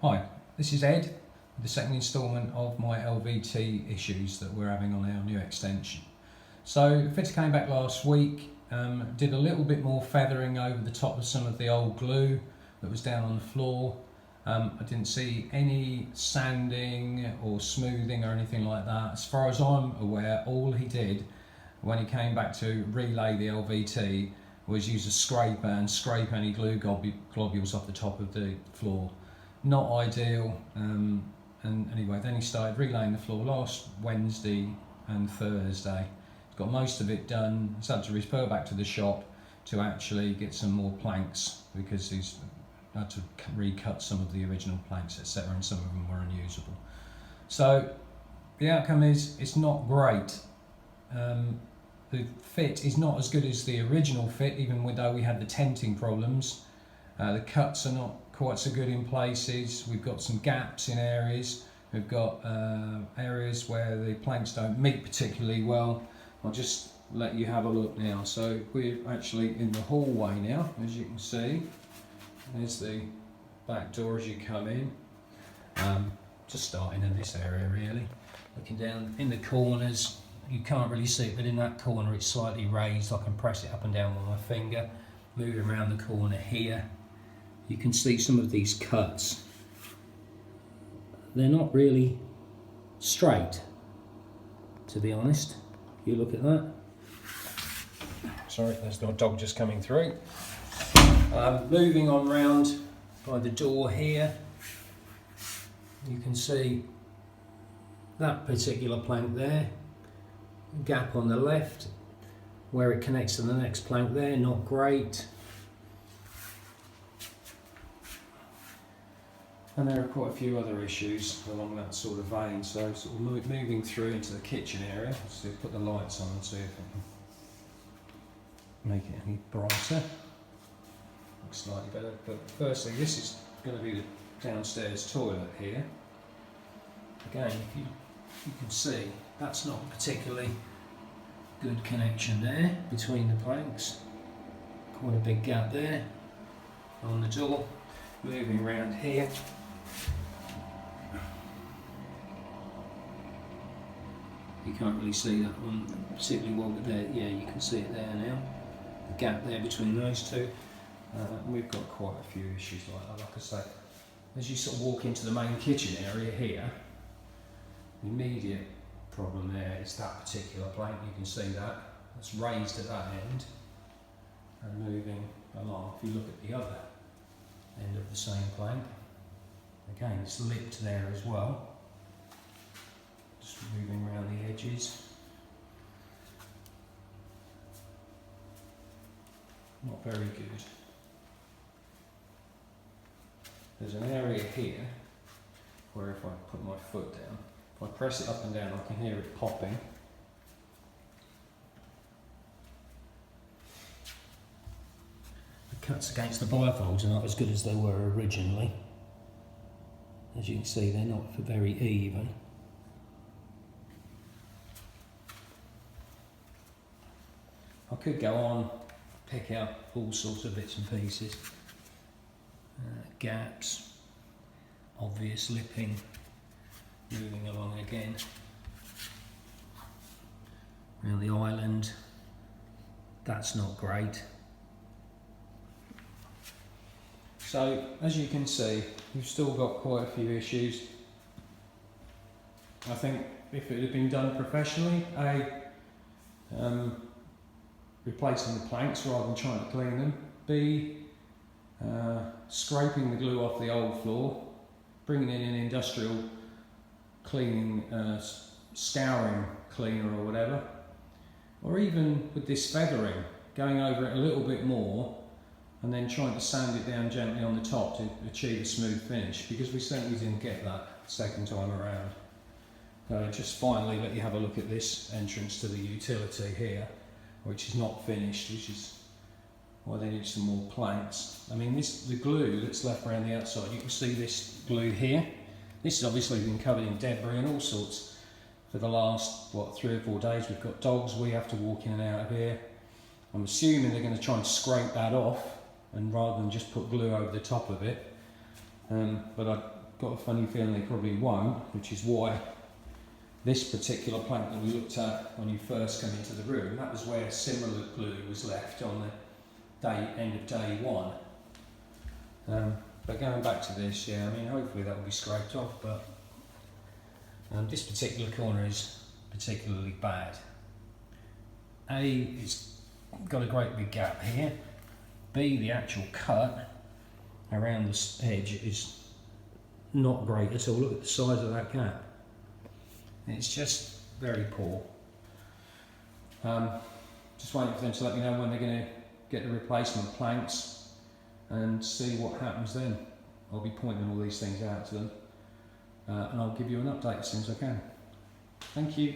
Hi, this is Ed with the second instalment of my LVT issues that we're having on our new extension. So the fitter came back last week, did a little bit more feathering over the top of some of the old glue that was down on the floor. I didn't see any sanding or smoothing or anything like that. As far as I'm aware, all he did when he came back to relay the LVT was use a scraper and scrape any glue globules off the top of the floor. Not ideal, and anyway, then he started relaying the floor last Wednesday and Thursday. He's got most of it done. He's had to refer back to the shop to actually get some more planks because he's had to recut some of the original planks, etc., and some of them were unusable. So the outcome is it's not great. The fit is not as good as the original fit, even though we had the tenting problems. The cuts are not quite so good in places. We've got some gaps in areas. We've got areas where the planks don't meet particularly well. I'll just let you have a look now. So we're actually in the hallway now, as you can see. There's the back door as you come in. Just starting in this area really. Looking down in the corners, you can't really see it, but in that corner it's slightly raised. I can press it up and down with my finger. Moving around the corner here, you can see some of these cuts. They're not really straight, to be honest. You look at that. Sorry, there's no dog just coming through. Moving on round by the door here, you can see that particular plank there. Gap on the left, where it connects to the next plank there, not great. And there are quite a few other issues along that sort of vein, so sort of moving through into the kitchen area. So put the lights on and see if it can make it any brighter. Looks slightly better, but firstly this is going to be the downstairs toilet here. Again, if you can see, that's not a particularly good connection there between the planks. Quite a big gap there on the door. Moving around here. You can't really see that one particularly well, but there, yeah, you can see it there now. The gap there between those two. We've got quite a few issues like that. Like I say, as you sort of walk into the main kitchen area here, the immediate problem there is that particular plank. You can see that it's raised at that end and moving along. If you look at the other end of the same plank, again it's lipped there as well. Just moving around the edges. Not very good. There's an area here where if I put my foot down, if I press it up and down, I can hear it popping. The cuts against the bifolds are not as good as they were originally. As you can see, they're not very even. I could go on, pick out all sorts of bits and pieces. Gaps, obvious lipping. Moving along again. Around the island, that's not great. So, as you can see, we've still got quite a few issues. I think if it had been done professionally, replacing the planks rather than trying to clean them, B, scraping the glue off the old floor, bringing in an industrial cleaning, scouring cleaner or whatever, or even with this feathering, going over it a little bit more and then trying to sand it down gently on the top to achieve a smooth finish, because we certainly didn't get that second time around. Just finally let you have a look at this entrance to the utility here, which is not finished, which is why they need some more planks. I mean, the glue that's left around the outside, you can see this glue here. This has obviously been covered in debris and all sorts for the last, 3 or 4 days. We've got dogs, we have to walk in and out of here. I'm assuming they're going to try and scrape that off, and rather than just put glue over the top of it. But I got a funny feeling they probably won't, which is why this particular plank that we looked at when you first come into the room, that was where similar glue was left on the end of day one. But going back to this, yeah, I mean, hopefully that will be scraped off, but this particular corner is particularly bad. A, it's got a great big gap here. B, the actual cut around the edge is not great at all. Look at the size of that gap. It's just very poor. Just waiting for them to let me know when they're going to get the replacement planks and see what happens then. I'll be pointing all these things out to them and I'll give you an update as soon as I can. Thank you.